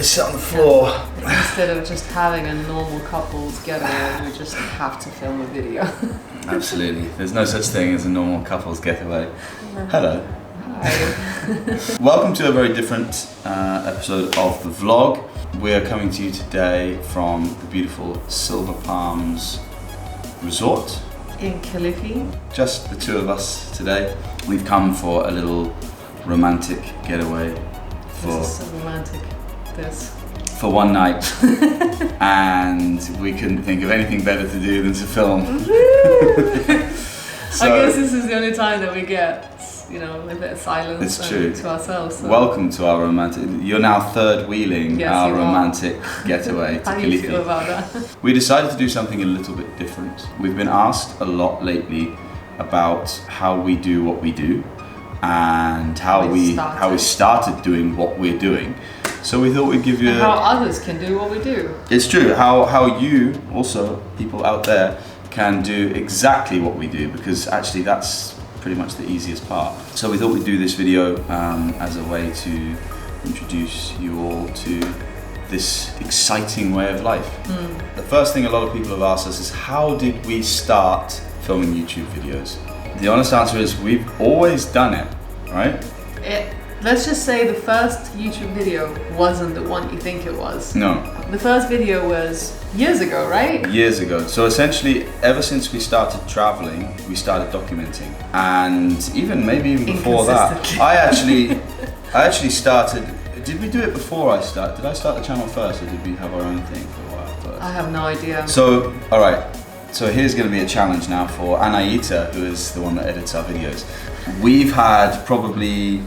sit on the floor. Instead of just having a normal couples getaway, we just have to film a video. Absolutely. There's no such thing as a normal couples getaway. Hello. Hi. Welcome to a very different episode of the vlog. We are coming to you today from the beautiful Silver Palms Resort In Khalifi. Just the two of us today. We've come for a little romantic getaway This is so romantic. for one night, and we couldn't think of anything better to do than to film. I guess this is the only time that we get, you know, a bit of silence to ourselves. So. Welcome to our romantic. You're now third wheeling our romantic getaway to How do you Khalifi. feel about that? We decided to do something a little bit different. We've been asked a lot lately about how we do what we do and how we started doing what we're doing. So we thought we'd give you how others can do what we do. It's true. How you also, people out there, can do exactly what we do, because actually that's pretty much the easiest part. So we thought we'd do this video as a way to introduce you all to this exciting way of life. The first thing a lot of people have asked us is, how did we start filming YouTube videos? The honest answer is we've always done it, right? Let's just say the first YouTube video wasn't the one you think it was. No. The first video was years ago, right? Years ago. So essentially, ever since we started traveling, we started documenting. And maybe even before that, I actually started. Did we do it before I started? Did I start the channel first, or did we have our own thing for a while first? I have no idea. So, all right. So here's going to be a challenge now for Anaita, who is the one that edits our videos. We've had probably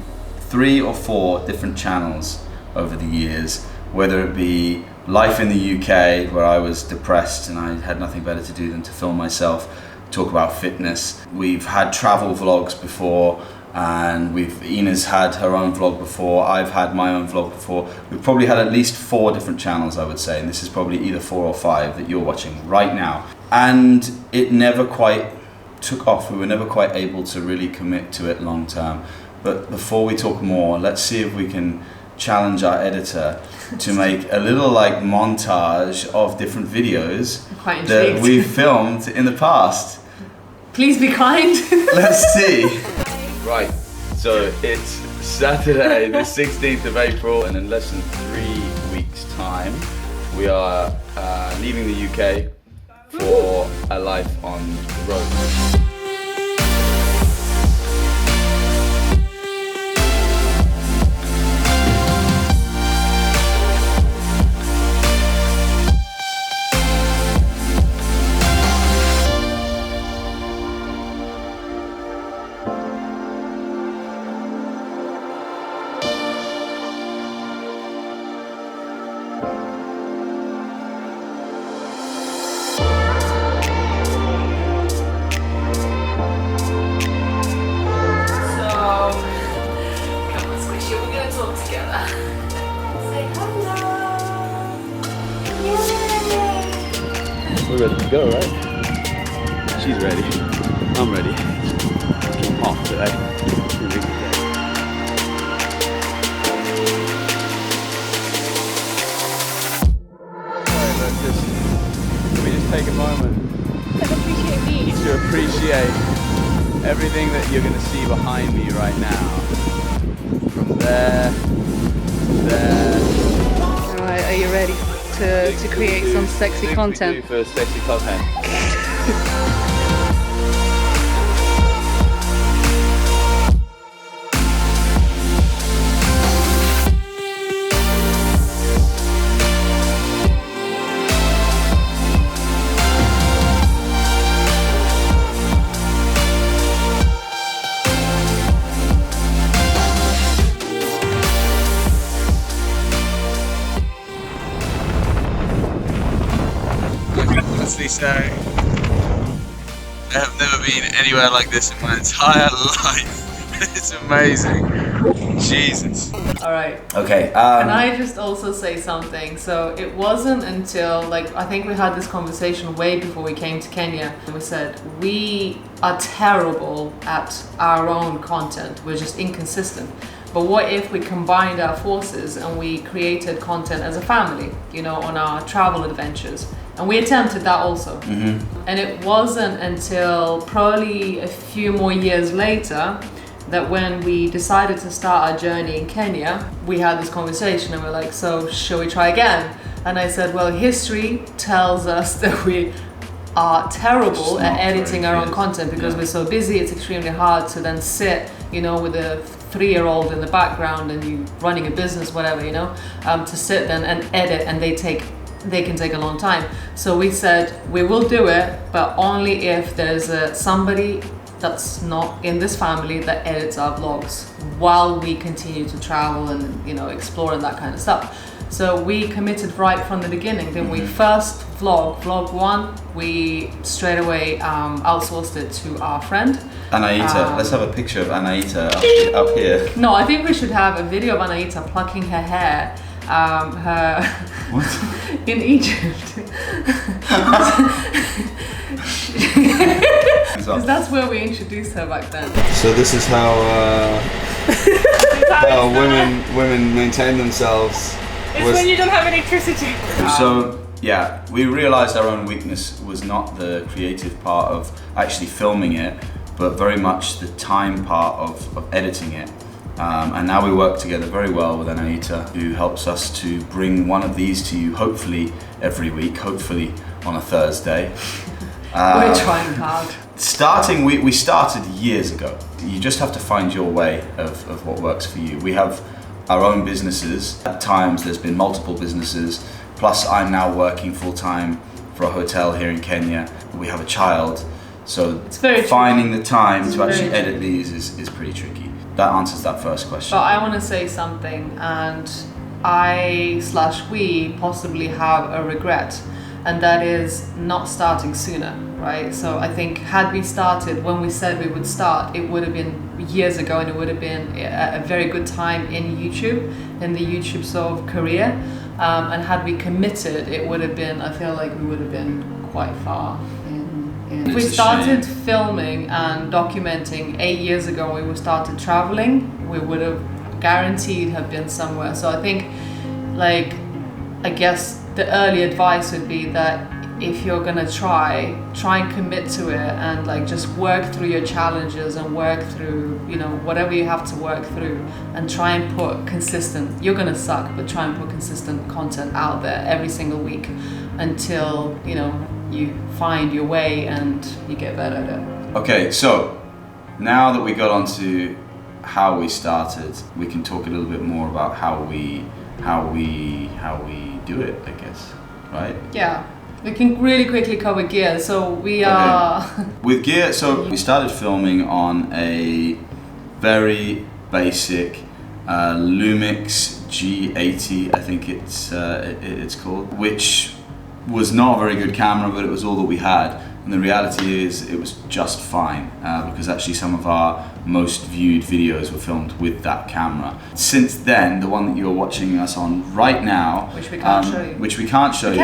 3 or 4 different channels over the years, whether it be Life in the UK, where I was depressed and I had nothing better to do than to film myself, talk about fitness. We've had travel vlogs before, and Ina's had her own vlog before, I've had my own vlog before. We've probably had at least 4 different channels, I would say, and this is probably either 4 or 5 that you're watching right now. And it never quite took off. We were never quite able to really commit to it long term. But before we talk more, let's see if we can challenge our editor to make a little montage of different videos that we've filmed in the past. Please be kind. Let's see. Right, so it's Saturday the 16th of April, and in less than 3 weeks time we are leaving the UK for a life on the road. We're ready to go, right? She's ready. I'm ready. It's getting hot today. Can we just take a moment to appreciate everything that you're going to see behind me right now? From there to there. Alright, are you ready to create some sexy content? For sexy content. So, I have never been anywhere like this in my entire life. It's amazing. Jesus. All right. Okay. Can I just also say something? So it wasn't until, like, I think we had this conversation way before we came to Kenya. And we said, we are terrible at our own content. We're just inconsistent. But what if we combined our forces and we created content as a family, you know, on our travel adventures? And we attempted that also. Mm-hmm. And it wasn't until probably a few more years later that when we decided to start our journey in Kenya, we had this conversation and we're like, so shall we try again? And I said, well, history tells us that we are terrible at editing our own content because we're so busy. It's extremely hard to then sit, you know, with a 3-year-old in the background and you running a business, whatever, you know, to sit then and edit, and they can take a long time. So we said we will do it, but only if there's somebody that's not in this family that edits our vlogs while we continue to travel and, you know, explore and that kind of stuff. So we committed right from the beginning. Then we first vlog 1, we straight away outsourced it to our friend Anaita. Let's have a picture of Anaita up here. No, I think we should have a video of Anaita plucking her hair. What? In Egypt. Because that's where we introduced her back then. So this is how women maintain themselves. It's when you don't have electricity. So yeah, we realized our own weakness was not the creative part of actually filming it, but very much the time part of editing it. And now we work together very well with Anaita, who helps us to bring one of these to you hopefully every week, hopefully on a Thursday. We're trying hard. We started years ago. You just have to find your way of what works for you. We have our own businesses. At times there's been multiple businesses, plus I'm now working full-time for a hotel here in Kenya. We have a child, so finding the time to actually edit these is pretty tricky. That answers that first question. But I want to say something, and we possibly have a regret, and that is not starting sooner, right? So I think had we started when we said we would start, it would have been years ago, and it would have been a very good time in YouTube, in the YouTube sort of career. And had we committed, it would have been, I feel like we would have been quite far. If we started filming and documenting 8 years ago when we started traveling, we would have guaranteed have been somewhere. So I think, like, I guess the early advice would be that if you're gonna try and commit to it, and like just work through your challenges and work through, you know, whatever you have to work through, and try and put consistent, you're gonna suck, but try and put consistent content out there every single week until, you know, you find your way and you get better at it. Okay, so now that we got onto how we started, we can talk a little bit more about how we do it, I guess, right? Yeah, we can really quickly cover gear. So we are with gear. So we started filming on a very basic Lumix G80, I think it's called, which was not a very good camera, but it was all that we had. And the reality is it was just fine, because actually some of our most viewed videos were filmed with that camera. Since then, the one that you're watching us on right now, which we can't show you. Which we can't show you.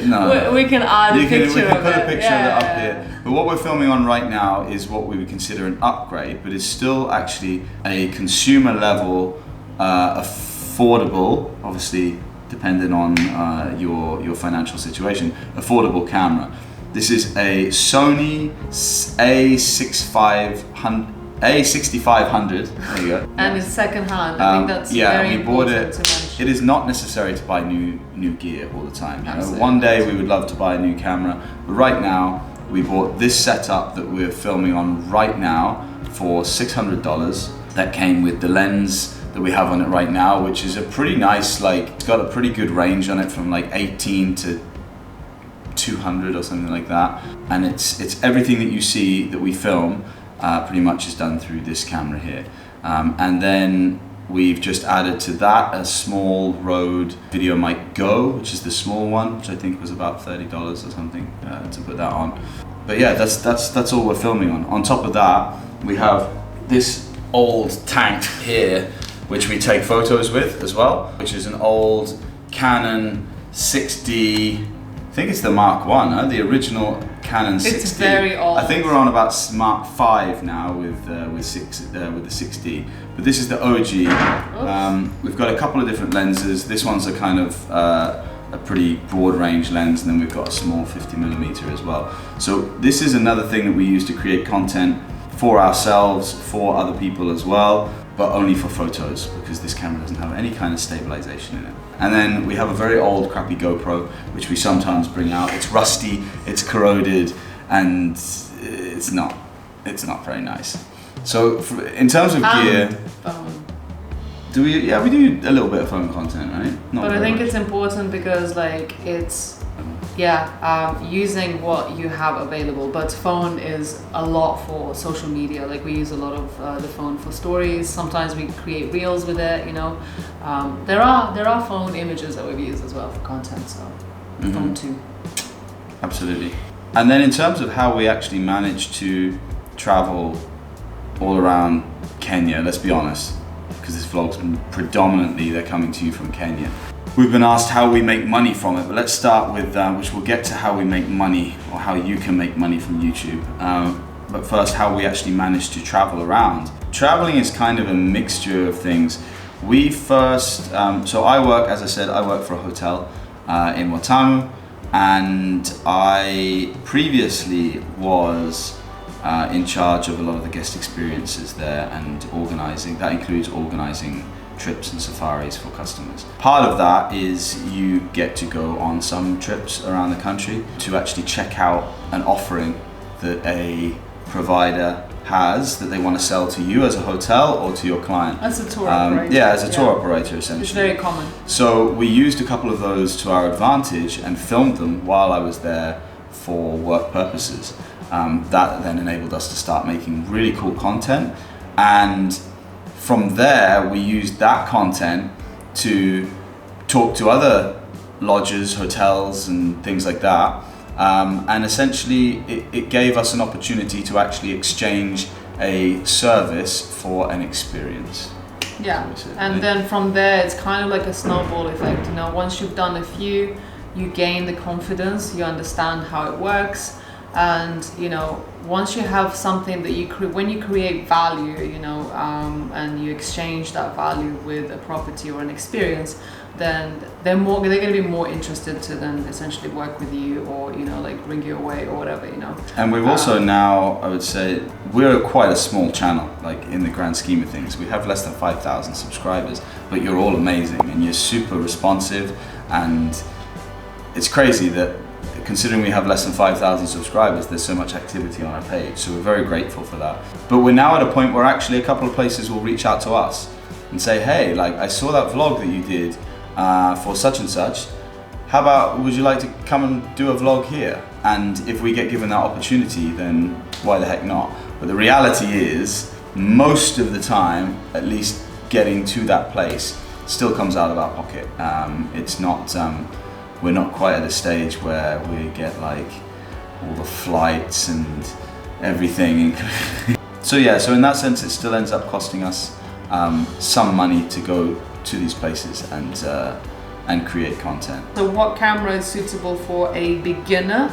No. We can add a picture of it. We can put a picture of it up here. But what we're filming on right now is what we would consider an upgrade, but is still actually a consumer level, affordable, obviously depending on your financial situation, affordable camera. This is a Sony A6500. There you go. And it's second hand. I think that's very important to mention. It is not necessary to buy new gear all the time. You know? One day we would love to buy a new camera, but right now we bought this setup that we're filming on right now for $600. That came with the lens that we have on it right now, which is a pretty nice, like, it's got a pretty good range on it from like 18 to 200 or something like that. And it's everything that you see that we film pretty much is done through this camera here. And then we've just added to that a small Rode Video Mic Go, which is the small one, which I think was about $30 or something to put that on. But yeah, that's all we're filming on. On top of that, we have this old tank here, which we take photos with as well, which is an old Canon 6D. I think it's the Mark 1, huh? The original Canon 6D. It's very old. I think we're on about Mark 5 now with the 6D, but this is the OG. We've got a couple of different lenses. This one's a kind of a pretty broad range lens, and then we've got a small 50mm as well. So this is another thing that we use to create content for ourselves, for other people as well, but only for photos, because this camera doesn't have any kind of stabilization in it. And then we have a very old crappy GoPro, which we sometimes bring out. It's rusty, it's corroded, and it's not very nice. So in terms of gear, do we? Yeah, we do a little bit of phone content, right? Not but I think much. it's important because like it's, using what you have available. But phone is a lot for social media. Like we use a lot of the phone for stories. Sometimes we create reels with it. You know, there are phone images that we've used as well for content. So phone too. Absolutely. And then in terms of how we actually manage to travel all around Kenya, let's be honest, because this vlog's predominantly they're coming to you from Kenya. We've been asked how we make money from it, but let's start with, which we'll get to how we make money, or how you can make money from YouTube. But first, how we actually manage to travel around. Traveling is kind of a mixture of things. We first, so I work, as I said, I work for a hotel in Watamu, and I previously was in charge of a lot of the guest experiences there and organizing. That includes organizing trips and safaris for customers. Part of that is you get to go on some trips around the country to actually check out an offering that a provider has that they want to sell to you as a hotel or to your client. As a tour operator. Yeah, as a tour operator essentially. It's very common. So we used a couple of those to our advantage and filmed them while I was there for work purposes. That then enabled us to start making really cool content, and from there we used that content to talk to other lodges, hotels and things like that, and essentially it gave us an opportunity to actually exchange a service for an experience. Yeah, and then from there it's kind of like a snowball effect. You know, once you've done a few, you gain the confidence, you understand how it works. And you know, once you have something that when you create value, you know, and you exchange that value with a property or an experience, then they're going to be more interested to then essentially work with you, or you know, like bring you away or whatever, you know. And we've also now, I would say, we're quite a small channel, like in the grand scheme of things. We have less than 5,000 subscribers, but you're all amazing and you're super responsive, and it's crazy that considering we have less than 5,000 subscribers, there's so much activity on our page, so we're very grateful for that. But we're now at a point where actually a couple of places will reach out to us and say, hey, like I saw that vlog that you did for such and such, how about, would you like to come and do a vlog here? And if we get given that opportunity, then why the heck not? But the reality is, most of the time, at least getting to that place still comes out of our pocket. It's not, we're not quite at the stage where we get like all the flights and everything. So yeah, so in that sense it still ends up costing us some money to go to these places and create content. So what camera is suitable for a beginner?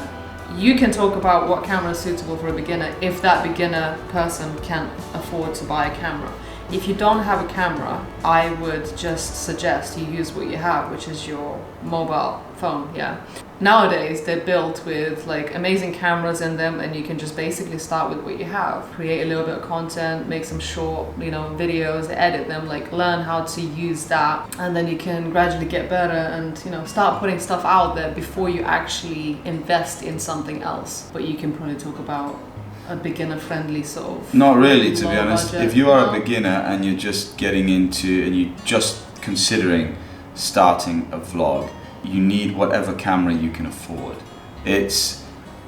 You can talk about what camera is suitable for a beginner if that beginner person can afford to buy a camera. If you don't have a camera, I would just suggest you use what you have, which is your mobile phone, yeah. Nowadays, they're built with like amazing cameras in them, and you can just basically start with what you have. Create a little bit of content, make some short, you know, videos, edit them, like learn how to use that, and then you can gradually get better and, you know, start putting stuff out there before you actually invest in something else. But you can probably talk about a beginner-friendly sort of. Not really, to be honest. Budget. If you are a beginner and you're just getting into, and you're just considering starting a vlog, you need whatever camera you can afford.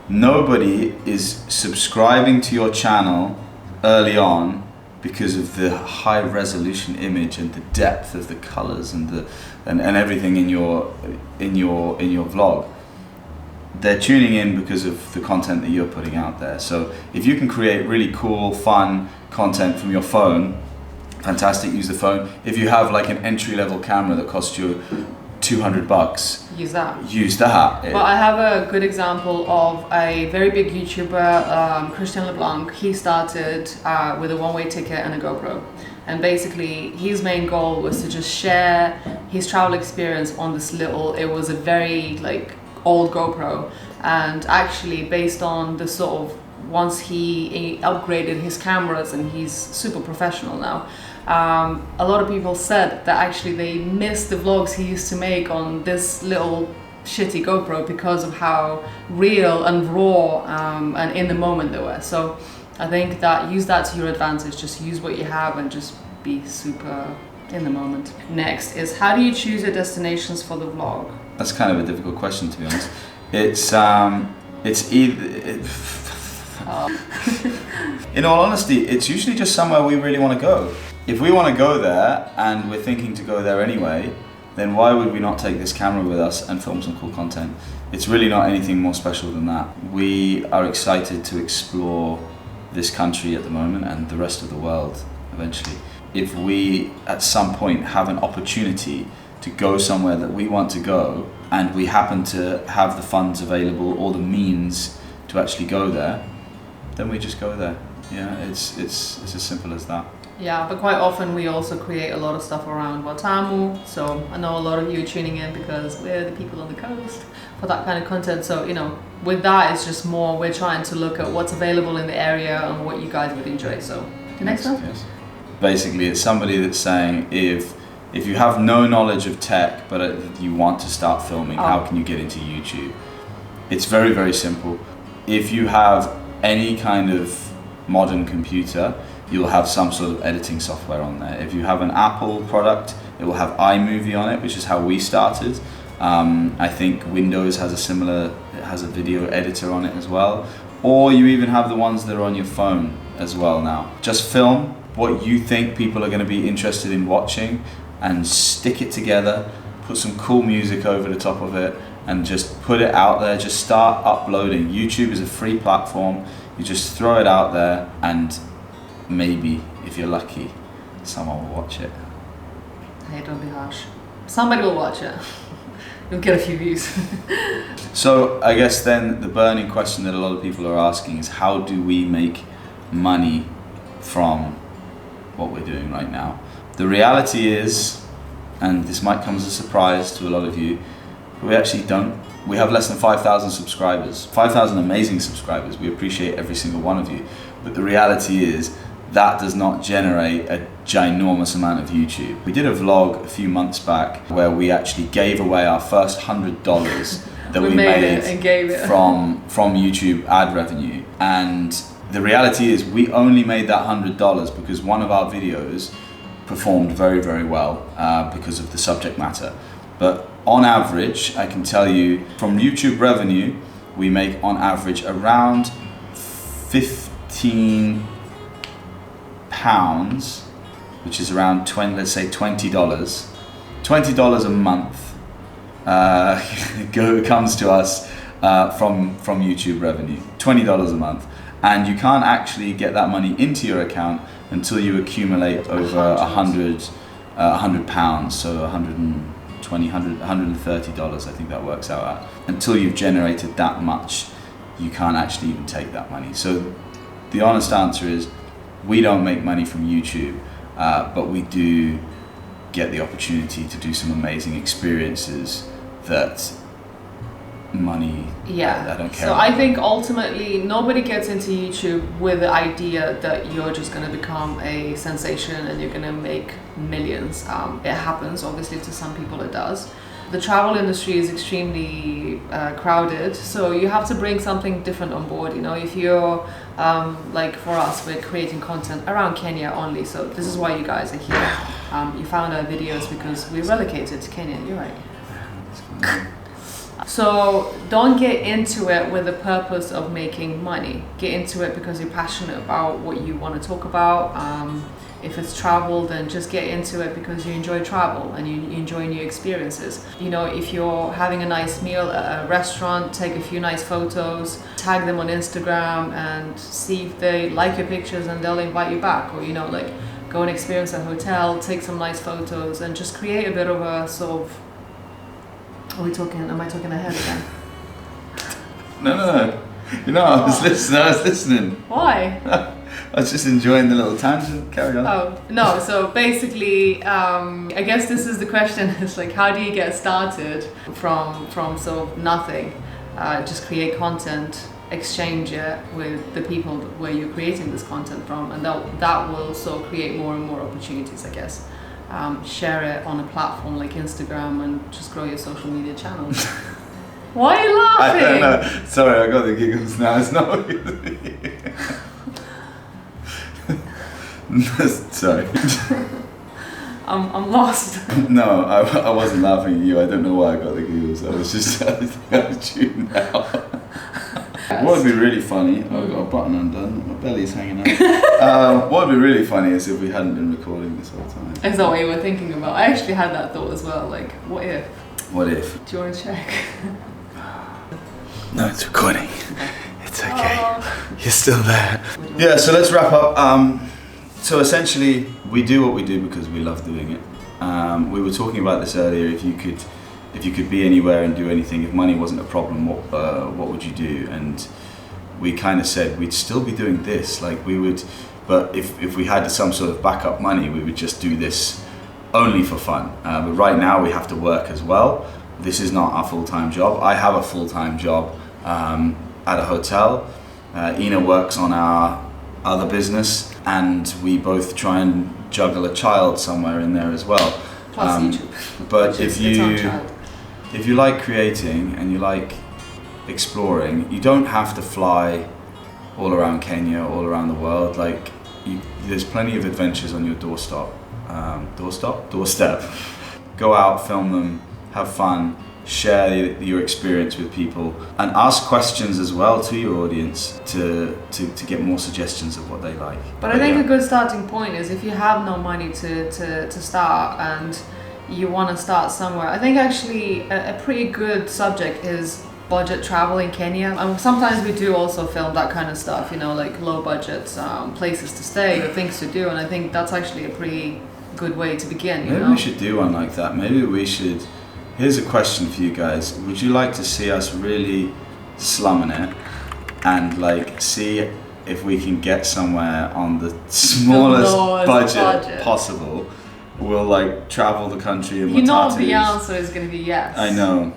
Nobody is subscribing to your channel early on because of the high resolution image and the depth of the colors and everything in your vlog. They're tuning in because of the content that you're putting out there. So if you can create really cool, fun, content from your phone, fantastic, use the phone. If you have like an entry-level camera that costs you $200, use that. But I have a good example of a very big YouTuber, Christian LeBlanc. He started with a one-way ticket and a GoPro. And basically his main goal was to just share his travel experience on this little, it was a very like old GoPro. And actually based on the sort of, once he upgraded his cameras and he's super professional now, a lot of people said that actually they missed the vlogs he used to make on this little shitty GoPro because of how real and raw and in the moment they were. So I think that use that to your advantage, just use what you have and just be super in the moment. Next is, how do you choose your destinations for the vlog? That's kind of a difficult question, to be honest. It's either... In all honesty, it's usually just somewhere we really want to go. If we want to go there and we're thinking to go there anyway, then why would we not take this camera with us and film some cool content? It's really not anything more special than that. We are excited to explore this country at the moment and the rest of the world eventually. If we at some point have an opportunity to go somewhere that we want to go and we happen to have the funds available or the means to actually go there, then we just go there. Yeah, it's as simple as that. Yeah, but quite often we also create a lot of stuff around Watamu. So I know a lot of you are tuning in because we're the people on the coast for that kind of content. So, you know, with that, it's just more, we're trying to look at what's available in the area and what you guys would enjoy. So the next one? Yes. Basically, it's somebody that's saying if you have no knowledge of tech, but you want to start filming, how can you get into YouTube? It's very, very simple. If you have any kind of modern computer, you'll have some sort of editing software on there. If you have an Apple product, it will have iMovie on it, which is how we started. I think Windows has it has a video editor on it as well. Or you even have the ones that are on your phone as well now. Just film what you think people are going to be interested in watching and stick it together, put some cool music over the top of it and just put it out there. Just start uploading. YouTube is a free platform. You just throw it out there and maybe, if you're lucky, someone will watch it. Hey, don't be harsh. Somebody will watch it. You'll get a few views. So I guess then the burning question that a lot of people are asking is, how do we make money from what we're doing right now? The reality is, and this might come as a surprise to a lot of you, we actually don't. We have less than 5,000 subscribers, 5,000 amazing subscribers. We appreciate every single one of you. But the reality is that does not generate a ginormous amount of YouTube. We did a vlog a few months back where we actually gave away our first $100 that we made from YouTube ad revenue. And the reality is we only made that $100 because one of our videos performed very, very well because of the subject matter. But on average, I can tell you from YouTube revenue, we make on average around 15 pounds, which is around 20, let's say $20 a month comes to us from YouTube revenue, $20 a month. And you can't actually get that money into your account until you accumulate over 100 pounds, so $130, I think that works out at. Until you've generated that much, you can't actually even take that money. So the honest answer is, we don't make money from YouTube, but we do get the opportunity to do some amazing experiences that money, I don't care so about. I think ultimately nobody gets into YouTube with the idea that you're just going to become a sensation and you're going to make millions. It happens, obviously to some people it does. The travel industry is extremely crowded, so you have to bring something different on board. You know, if you're like for us, we're creating content around Kenya only, so this is why you guys are here. You found our videos because we relocated to Kenya. You're right. So don't get into it with the purpose of making money. Get into it because you're passionate about what you want to talk about. If it's travel, then just get into it because you enjoy travel and you enjoy new experiences. You know, if you're having a nice meal at a restaurant, take a few nice photos, tag them on Instagram and see if they like your pictures and they'll invite you back. Or, you know, like go and experience a hotel, take some nice photos and just create a bit of a sort of... am I talking ahead again? No. You know, I was listening. Why? I was just enjoying the little tangent. Carry on. Oh, no. So basically, I guess this is the question. It's like, how do you get started from sort of nothing? Just create content, exchange it with the people where you're creating this content from, and that will sort of create more and more opportunities, I guess. Share it on a platform like Instagram and just grow your social media channels. Why are you laughing? I don't know. Sorry, I got the giggles now. It's not. Sorry. I'm lost. No, I wasn't laughing at you. I don't know why I got the giggles. I was just out of tune now. What would be really funny, I've got a button undone, my belly's hanging out. What would be really funny is if we hadn't been recording this whole time. Is that what you were thinking about? I actually had that thought as well, like, what if? What if? Do you want to check? No, it's recording. It's okay. Oh. You're still there. Yeah, so let's wrap up. So essentially, we do what we do because we love doing it. We were talking about this earlier. If you could be anywhere and do anything, if money wasn't a problem, what would you do? And we kind of said we'd still be doing this. Like we would, but if we had some sort of backup money, we would just do this only for fun. But right now we have to work as well. This is not our full-time job. I have a full-time job at a hotel. Ina works on our other business, and we both try and juggle a child somewhere in there as well. Plus YouTube. But if you like creating and you like exploring, you don't have to fly all around Kenya, all around the world. Like there's plenty of adventures on your doorstep. Go out, film them, have fun, share your experience with people, and ask questions as well to your audience to get more suggestions of what they like. But I think a good starting point is if you have no money to start and you want to start somewhere. I think actually a pretty good subject is budget travel in Kenya. And sometimes we do also film that kind of stuff, you know, like low budget places to stay or things to do, and I think that's actually a pretty good way to begin. Maybe we should do one like that. Maybe we should. Here's a question for you guys. Would you like to see us really slumming it and like see if we can get somewhere on the smallest budget possible? We'll like travel the country in matatus. You know the answer is going to be yes. I know.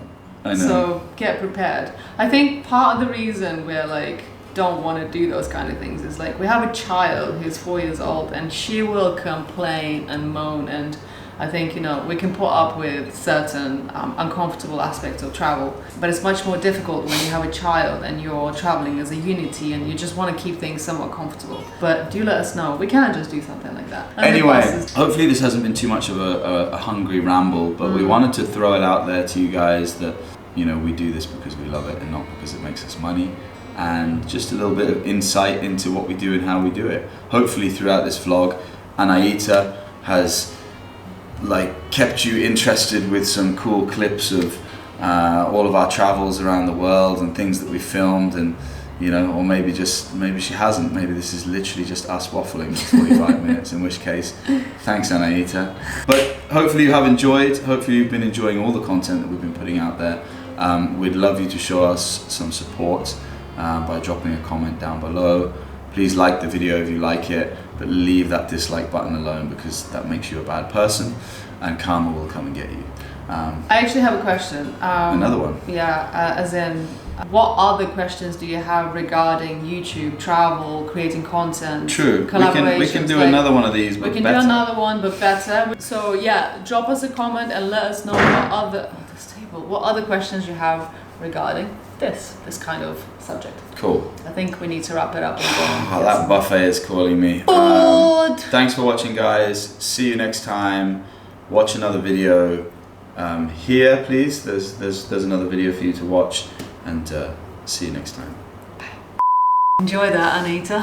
So get prepared. I think part of the reason we're like don't want to do those kind of things is like we have a child who's 4 years old and she will complain and moan, and I think, you know, we can put up with certain uncomfortable aspects of travel, but it's much more difficult when you have a child and you're traveling as a unity and you just want to keep things somewhat comfortable. But do let us know. We can just do something like that. And anyway, hopefully this hasn't been too much of a hungry ramble, but we wanted to throw it out there to you guys that, you know, we do this because we love it and not because it makes us money. And just a little bit of insight into what we do and how we do it. Hopefully throughout this vlog, Anaita has like kept you interested with some cool clips of all of our travels around the world and things that we filmed, and you know, or maybe she hasn't. Maybe this is literally just us waffling for 45 minutes, in which case, thanks Anaita. But hopefully you have enjoyed, hopefully you've been enjoying all the content that we've been putting out there. We'd love you to show us some support by dropping a comment down below. Please like the video if you like it, but leave that dislike button alone because that makes you a bad person and karma will come and get you. I actually have a question. Another one? Yeah, as in, what other questions do you have regarding YouTube, travel, creating content, True, collaborations? we can do another one of these, but we can better. do another one, but better. So yeah, drop us a comment and let us know what other questions you have regarding this kind of subject. Cool. I think we need to wrap it up. And go that buffet is calling me. Thanks for watching, guys. See you next time. Watch another video here, please. There's another video for you to watch, and see you next time. Enjoy that, Anaita.